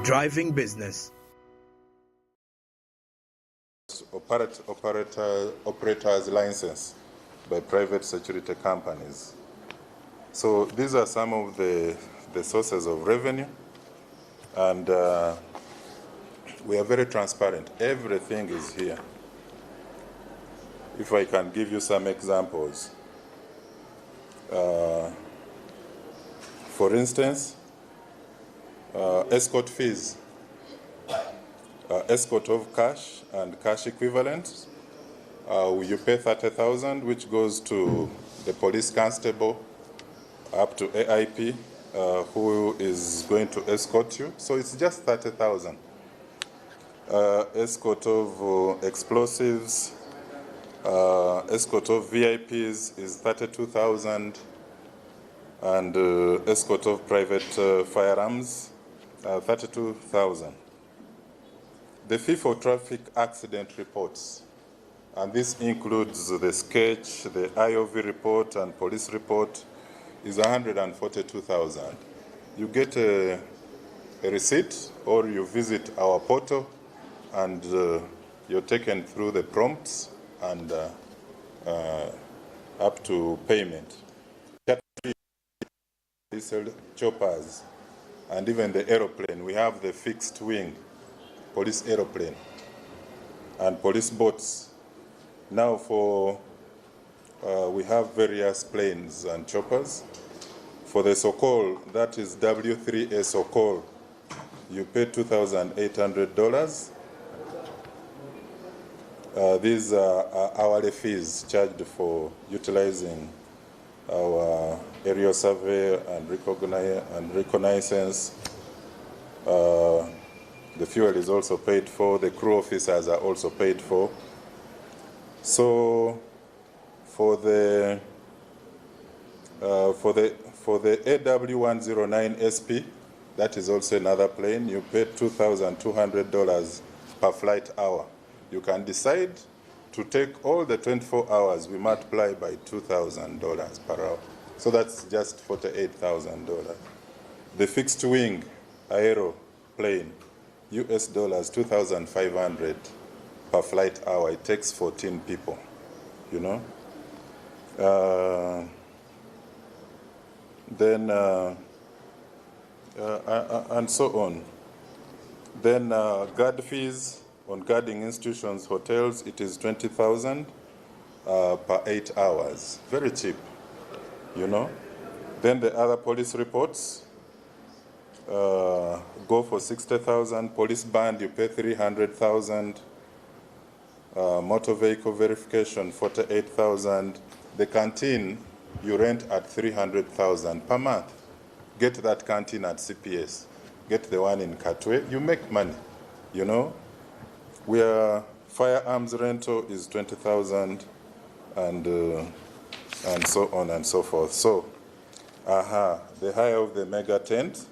Driving Business. Operators license by private security companies. So these are some of the sources of revenue, and we are very transparent. Everything is here. If I can give you some examples. For instance, escort fees, escort of cash and cash equivalents. You pay 30,000, which goes to the police constable up to AIP, who is going to escort you. So it's just 30,000. Escort of explosives, escort of VIPs is 32,000, and escort of private firearms, 32,000. The fee for traffic accident reports, and this includes the sketch, the IOV report, and police report, is 142,000. You get a receipt, or you visit our portal, and you're taken through the prompts and up to payment. Choppers, and even the aeroplane. We have the fixed wing police aeroplane and police boats. Now we have various planes and choppers. For the Sokol, that is W3A Sokol, you pay $2,800. These are hourly fees charged for utilizing our aerial survey and reconnaissance. The fuel is also paid for. The crew officers are also paid for. So for the AW109 SP, that is also another plane, you pay $2,200 per flight hour. You can decide to take all the 24 hours, we multiply by $2,000 per hour. So that's just $48,000. The fixed wing aeroplane, US dollars, $2,500 per flight hour. It takes 14 people, you know. And so on. Then guard fees on guarding institutions, hotels, it is 20,000 per 8 hours. Very cheap, you know. Then the other police reports go for 60,000. Police band, you pay 300,000. Motor vehicle verification, 48,000. The canteen, you rent at 300,000 per month. Get that canteen at CPS. Get the one in Katwe. You make money, you know. Where firearms rental is 20,000, and so on and so forth. So, the hire of the mega tent,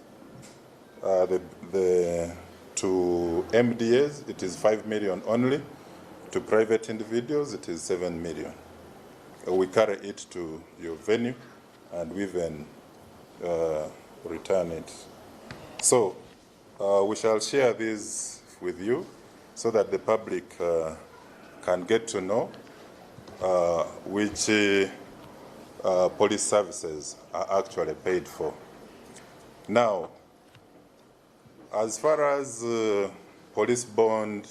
to MDAs, it is 5 million only. To private individuals, it is 7 million. We carry it to your venue, and we then return it. So, we shall share this with you, so that the public can get to know which police services are actually paid for. Now, as far as police bond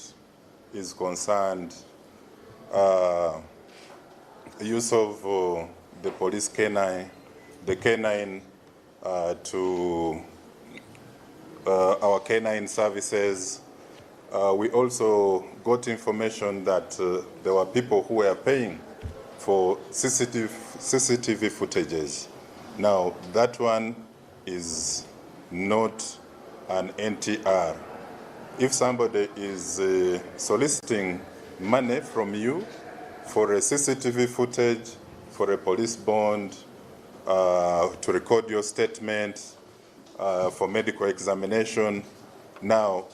is concerned, use of the police canine, the canine to our canine services. We also got information that there were people who were paying for CCTV footages. Now, that one is not an NTR. If somebody is soliciting money from you for a CCTV footage, for a police bond, to record your statement, for medical examination, now,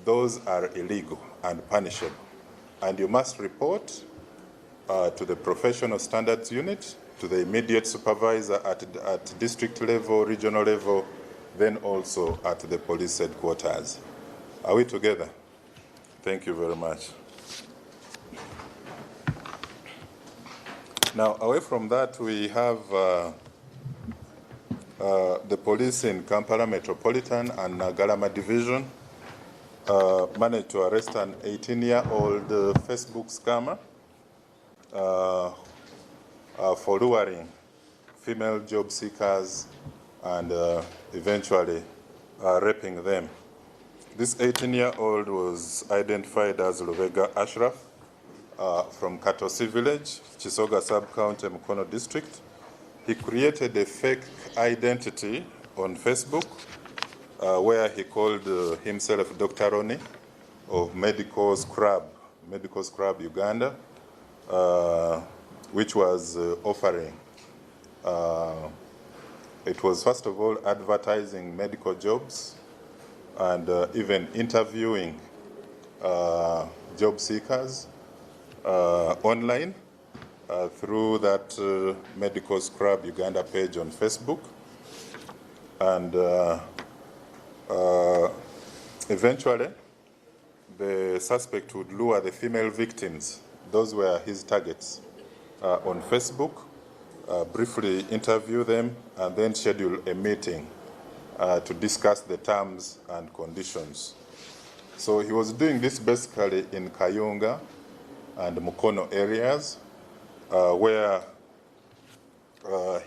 those are illegal and punishable. And you must report to the Professional Standards Unit, to the immediate supervisor at district level, regional level, then also at the police headquarters. Are we together? Thank you very much. Now, away from that, we have the police in Kampala Metropolitan and Nagalama Division managed to arrest an 18-year-old Facebook scammer for luring female job seekers and eventually raping them. This 18-year-old was identified as Lubega Ashraf from Katosi Village, Chisoga Sub-County, Mukono District. He created a fake identity on Facebook where he called himself Dr. Roni of Medical Scrub Uganda, which was offering. It was first of all advertising medical jobs and even interviewing job seekers online through that Medical Scrub Uganda page on Facebook. And eventually, the suspect would lure the female victims. Those were his targets on Facebook, briefly interview them, and then schedule a meeting to discuss the terms and conditions. So he was doing this basically in Kayunga and Mukono areas, where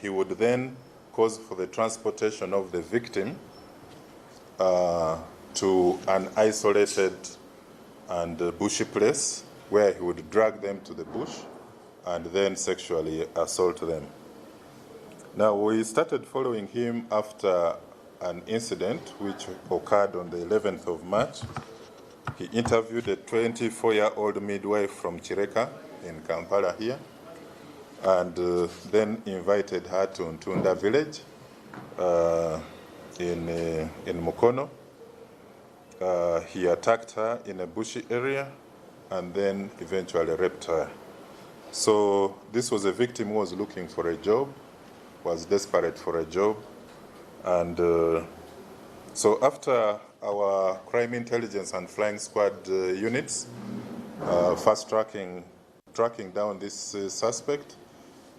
he would then cause for the transportation of the victim to an isolated and bushy place where he would drag them to the bush and then sexually assault them. Now, we started following him after an incident which occurred on the 11th of March. He interviewed a 24-year-old midwife from Chireka in Kampala here, and then invited her to Ntunda village in Mukono. He attacked her in a bushy area and then eventually raped her. So this was a victim who was looking for a job, was desperate for a job. And so after our crime intelligence and flying squad units fast tracking down this suspect,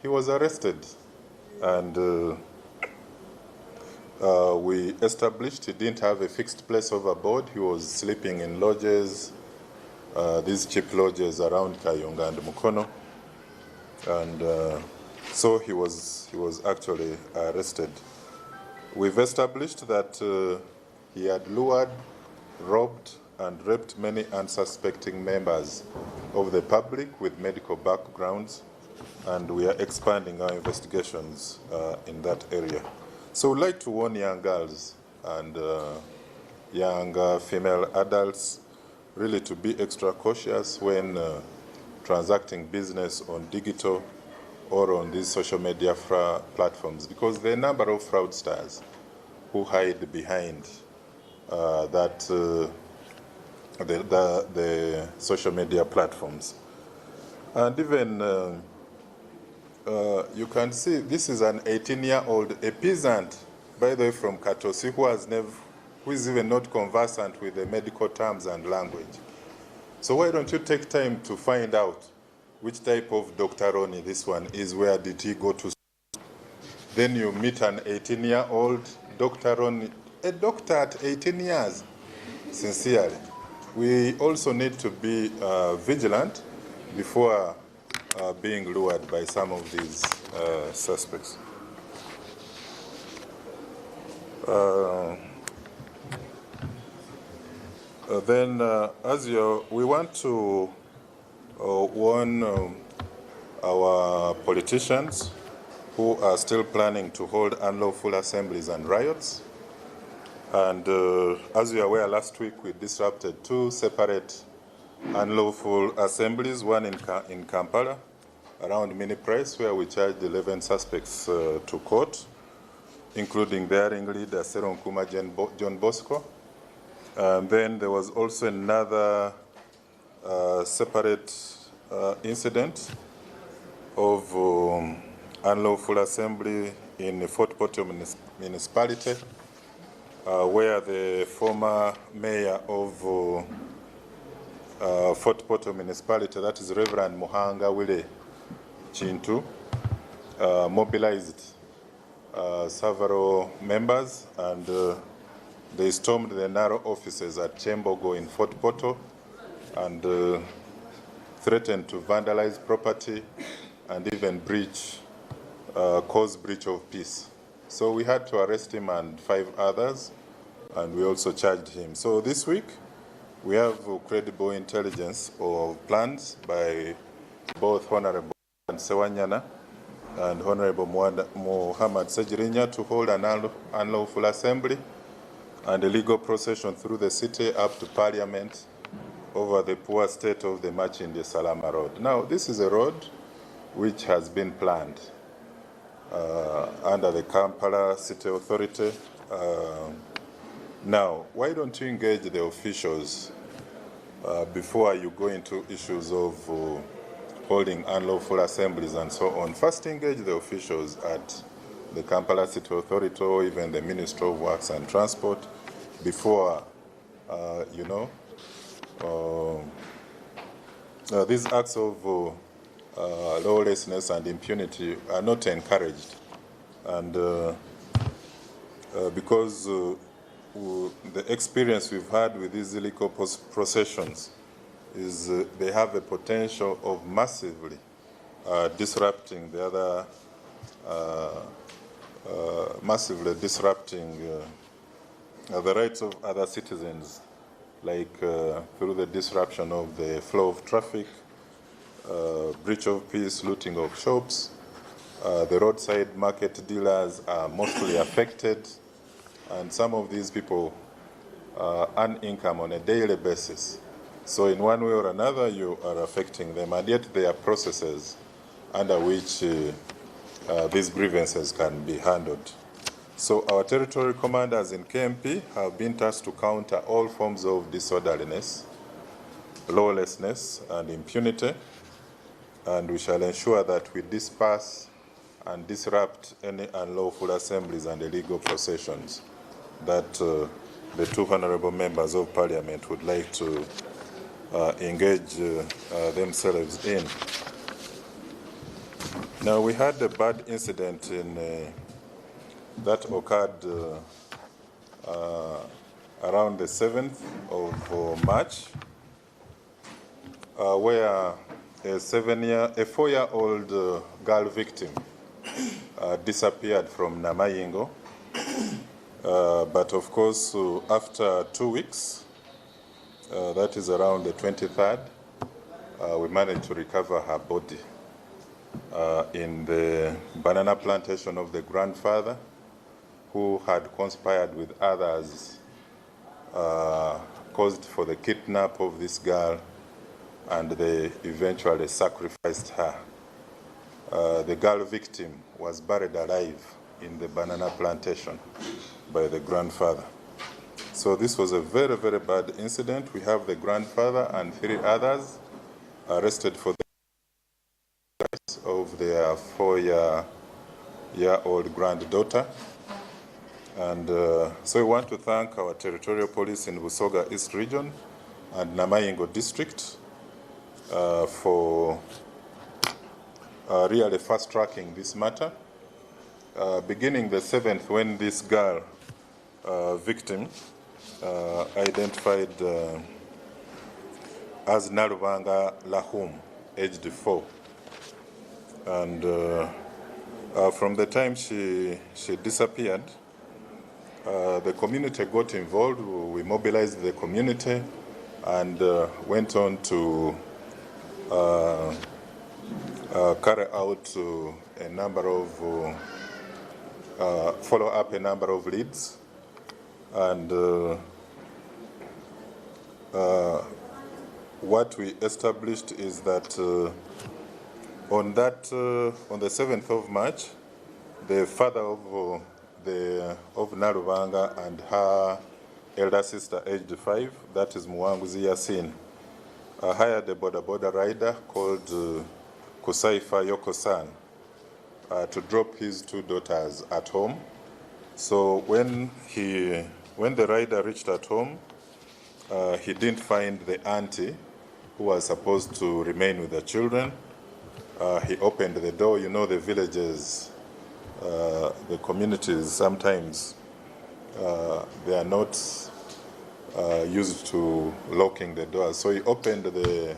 he was arrested. And we established he didn't have a fixed place overboard. He was sleeping in lodges, these cheap lodges around Kayunga and Mukono. And so he was actually arrested. We've established that he had lured, robbed, and raped many unsuspecting members of the public with medical backgrounds, and we are expanding our investigations in that area. So we'd like to warn young girls and young female adults really to be extra cautious when transacting business on digital or on these social media platforms, because there are a number of fraudsters who hide behind the social media platforms. And even you can see this is an 18-year-old, a peasant, by the way, from Katosi, who is even not conversant with the medical terms and language. So why don't you take time to find out which type of Dr. Roni this one is, where did he go to school? Then you meet an 18-year-old Dr. Roni, a doctor at 18 years, sincerely. We also need to be vigilant before being lured by some of these suspects. Then, we want to warn our politicians who are still planning to hold unlawful assemblies and riots. And as you are aware, last week we disrupted 2 separate unlawful assemblies, one in Kampala around Mini Price, where we charged 11 suspects to court, including their ringleader, Seron Kuma John Bosco. And then there was also another separate incident of unlawful assembly in Fort Portal municipality, where the former mayor of Fort Portal municipality, that is Reverend Muhanga Wile Chintu, mobilized several members, and they stormed the narrow offices at Chembogo in Fort Portal and threatened to vandalize property and even cause breach of peace. So we had to arrest him and 5 others, and we also charged him. So this week, we have credible intelligence or plans by both Honorable Sewanyana and Honorable Muhammad Sajirinya to hold an unlawful assembly and a legal procession through the city up to Parliament over the poor state of the Machindi Salama Road. Now, this is a road which has been planned under the Kampala City Authority. Now, why don't you engage the officials before you go into issues of holding unlawful assemblies and so on? First, engage the officials at the Kampala City Authority or even the Ministry of Works and Transport before, these acts of lawlessness and impunity are not encouraged. And because the experience we've had with these illegal processions is they have a potential of massively disrupting the other, the rights of other citizens, like through the disruption of the flow of traffic, breach of peace, looting of shops. The roadside market dealers are mostly affected, and some of these people earn income on a daily basis. So in one way or another, you are affecting them, and yet there are processes under which these grievances can be handled. So our territory commanders in KMP have been tasked to counter all forms of disorderliness, lawlessness, and impunity, and we shall ensure that we disperse and disrupt any unlawful assemblies and illegal processions that the 2 honorable members of Parliament would like to engage themselves in. Now, we had a bad incident that occurred around the 7th of March, where a 4-year-old girl victim disappeared from Namayingo. But of course, after 2 weeks, that is around the 23rd, we managed to recover her body in the banana plantation of the grandfather, who had conspired with others, caused for the kidnap of this girl, and they eventually sacrificed her. The girl victim was buried alive in the banana plantation by the grandfather. So this was a very, very bad incident. We have the grandfather and 3 others arrested for the death of their 4-year-old granddaughter. And so we want to thank our territorial police in Busoga East Region and Namayingo District for really fast-tracking this matter. Beginning the 7th, when this girl victim identified as Naruvanga Lahum, aged 4. And from the time she disappeared, the community got involved. We mobilized the community and went on to carry out a number of, follow up a number of leads. And what we established is that on the 7th of March, the father of Naruvanga and her elder sister, aged 5, that is Muwanguzi Yasin, hired a border rider called Kusaifa Yoko-san to drop his 2 daughters at home. So when he When the rider reached at home, he didn't find the auntie who was supposed to remain with the children. He opened the door. You know, the villages, the communities, sometimes they are not used to locking the door. So he opened the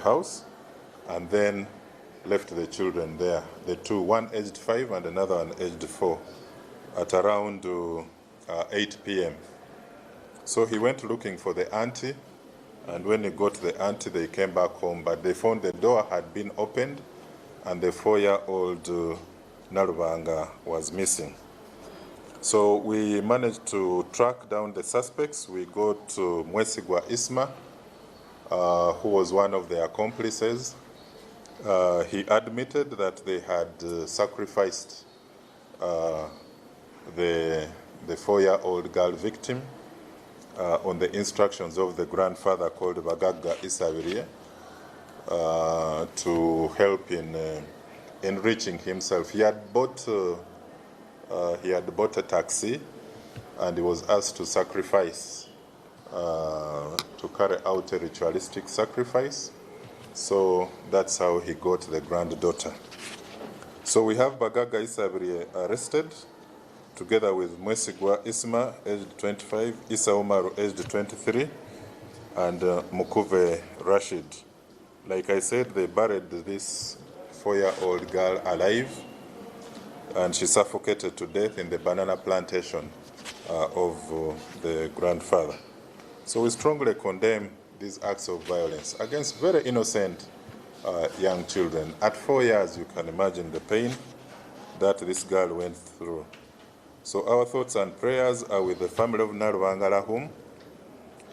house and then left the children there. The two, one aged 5 and another one aged 4, at around 8 p.m. So he went looking for the auntie, and when he got the auntie, they came back home, but they found the door had been opened and the 4-year-old Narubanga was missing. So we managed to track down the suspects. We got Mwesigwa Isma, who was one of the accomplices. He admitted that they had sacrificed the 4-year-old girl victim on the instructions of the grandfather called Bagaga Isavirie to help in enriching himself. He had bought a taxi and he was asked to sacrifice, to carry out a ritualistic sacrifice. So that's how he got the granddaughter. So we have Bagaga Isavirie arrested, together with Mwesigwa Isma, aged 25, Isa Umaru, aged 23, and Mukuve Rashid. Like I said, they buried this 4-year-old girl alive, and she suffocated to death in the banana plantation of the grandfather. So we strongly condemn these acts of violence against very innocent young children. At 4 years, you can imagine the pain that this girl went through. So our thoughts and prayers are with the family of Narubanga Lahum,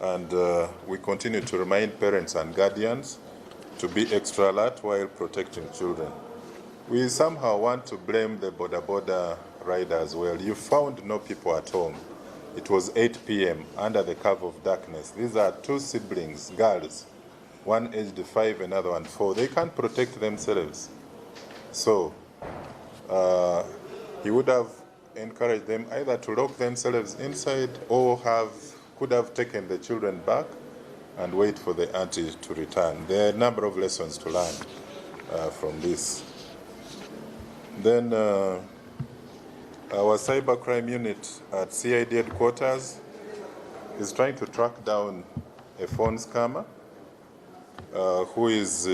and we continue to remind parents and guardians to be extra alert while protecting children. We somehow want to blame the border riders. Well, you found no people at home. It was 8 p.m. under the cover of darkness. These are two siblings, girls, one aged 5, another one 4. They can't protect themselves. So he would have encouraged them either to lock themselves inside or could have taken the children back and wait for the auntie to return. There are a number of lessons to learn from this. Then our cybercrime unit at CID headquarters is trying to track down a phone scammer who is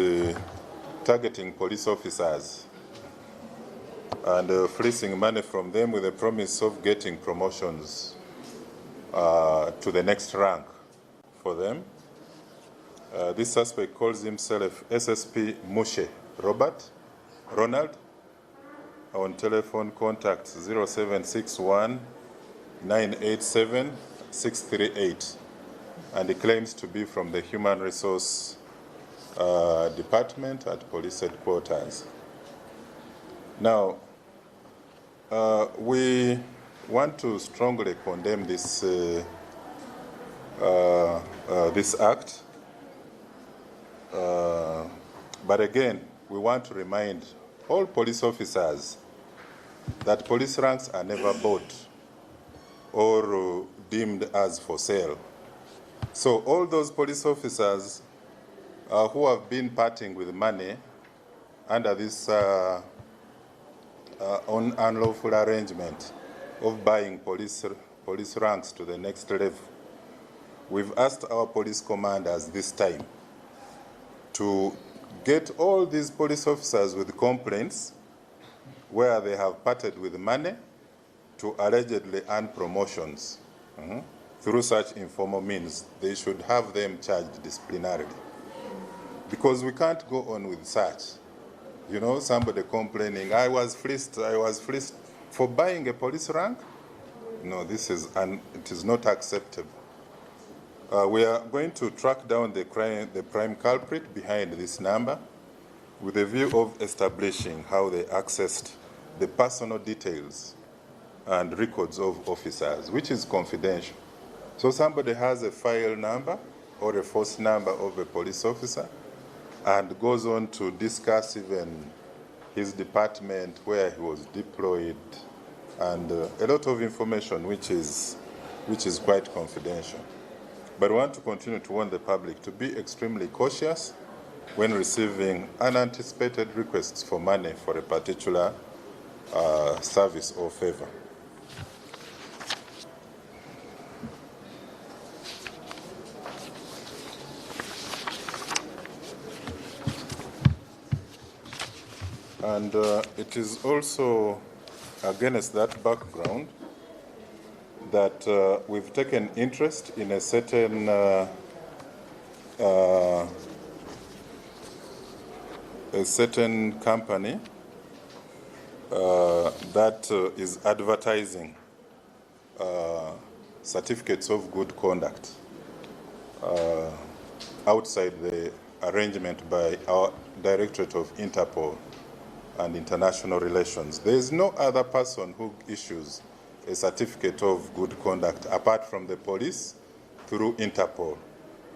targeting police officers and fleecing money from them with the promise of getting promotions to the next rank for them. This suspect calls himself SSP Mushe Ronald, on telephone contact 0761 987 638, and he claims to be from the Human Resource Department at police headquarters. Now, we want to strongly condemn this this act, but again, we want to remind all police officers that police ranks are never bought or deemed as for sale. So all those police officers who have been parting with money under this unlawful arrangement of buying police ranks to the next level, we've asked our police commanders this time to get all these police officers with complaints where they have parted with money to allegedly earn promotions through such informal means. They should have them charged disciplinarily, because we can't go on with such. You know, somebody complaining, I was fleeced for buying a police rank. No, it is not acceptable. We are going to track down the prime culprit behind this number with a view of establishing how they accessed the personal details and records of officers, which is confidential. So somebody has a file number or a force number of a police officer and goes on to discuss even his department, where he was deployed, and a lot of information which is which is quite confidential. But we want to continue to warn the public to be extremely cautious when receiving unanticipated requests for money for a particular service or favor. And it is also against that background that we've taken interest in a certain company that is advertising certificates of good conduct outside the arrangement by our Directorate of Interpol and International Relations. There is no other person who issues a certificate of good conduct apart from the police through Interpol.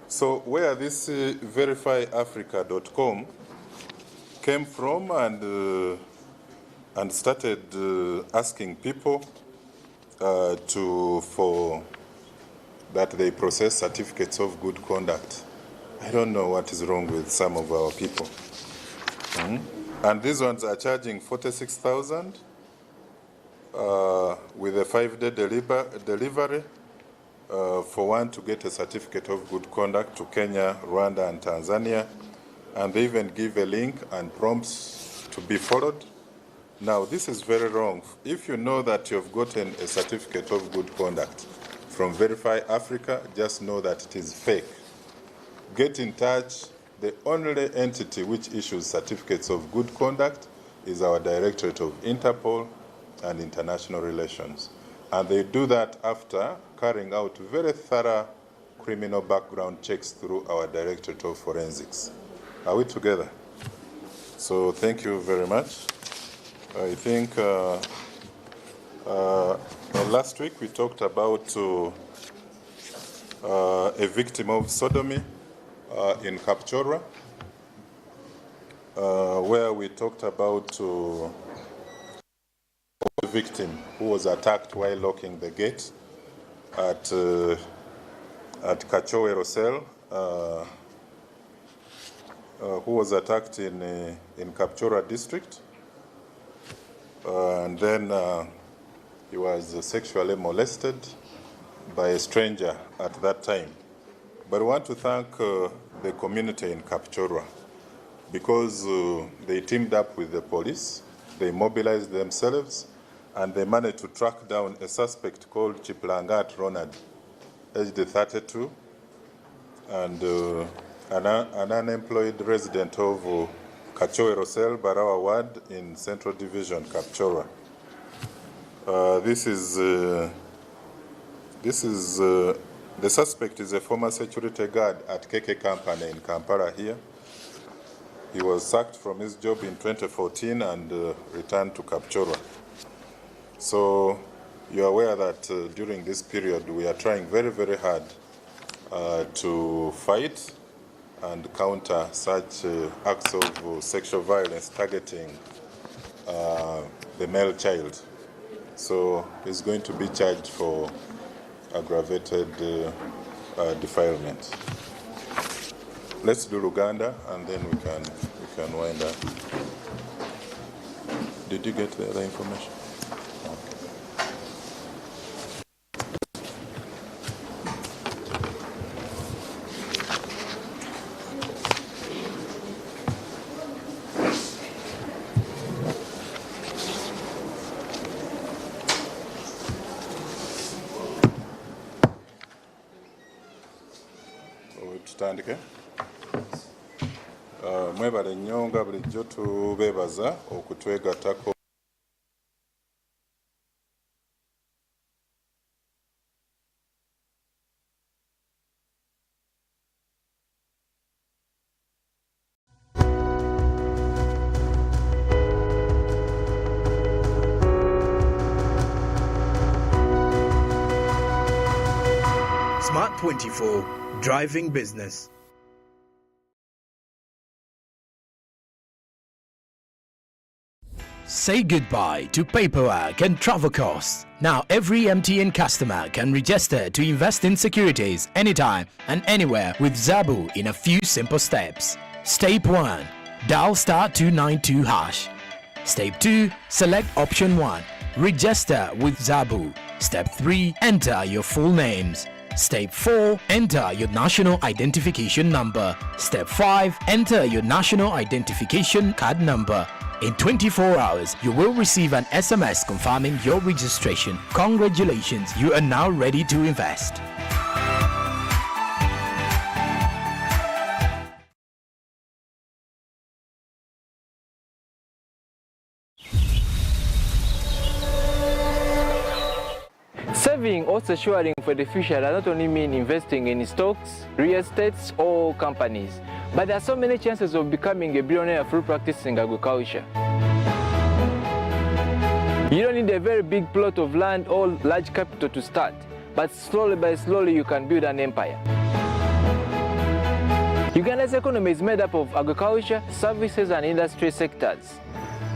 So where this verifyafrica.com came from and started asking people for that they process certificates of good conduct. I don't know what is wrong with some of our people. And these ones are charging 46,000 with a 5-day delivery for one to get a certificate of good conduct to Kenya, Rwanda, and Tanzania. And they even give a link and prompts to be followed. Now, this is very wrong. If you know that you've gotten a certificate of good conduct from Verify Africa, just know that it is fake. Get in touch. The only entity which issues certificates of good conduct is our Directorate of Interpol and International Relations. And they do that after carrying out very thorough criminal background checks through our Directorate of Forensics. Are we together? So thank you very much. I think last week we talked about a victim of sodomy in Kapchorwa, where we talked about a victim who was attacked while locking the gate at Kachowe Rosel, who was attacked in Kapchorwa district. And then he was sexually molested by a stranger at that time. But I want to thank the community in Kapchorwa because they teamed up with the police, they mobilized themselves, and they managed to track down a suspect called Chiplangat Ronald, aged 32, and an unemployed resident of Kachowe Rosel, Barawa Ward in Central Division, Kapchorwa. The suspect is a former security guard at KK Company in Kampala here. He was sacked from his job in 2014 and returned to Kapchorwa. So you're aware that during this period we are trying very, very hard to fight and counter such acts of sexual violence targeting the male child. So he's going to be charged for aggravated defilement. Let's do Luganda and then we can wind up. Did you get the other information? Tutandike. Mwebale nnyo nga bulijjo tubeebaza okutwegattako. Smart 24, driving business. Say goodbye to paperwork and travel costs. Now every MTN customer can register to invest in securities anytime and anywhere with Zabu in a few simple steps. Step 1. Dial *292 hash. Step 2. Select option 1. Register with Zabu. Step 3. Enter your full names. Step 4. Enter your national identification number. Step 5. Enter your national identification card number. In 24 hours, you will receive an SMS confirming your registration. Congratulations, you are now ready to invest. Saving or securing for the future does not only mean investing in stocks, real estates, or companies, but there are so many chances of becoming a billionaire through practicing agriculture. You don't need a very big plot of land or large capital to start, but slowly by slowly you can build an empire. Uganda's economy is made up of agriculture, services, and industry sectors.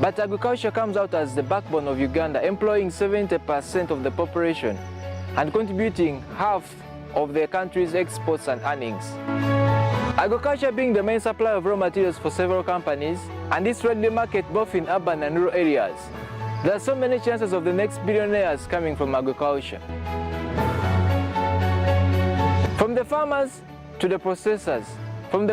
But agriculture comes out as the backbone of Uganda, employing 70% of the population and contributing half of the country's exports and earnings. Agriculture being the main supplier of raw materials for several companies, and it's readily marketed both in urban and rural areas. There are so many chances of the next billionaires coming from agriculture. From the farmers to the processors,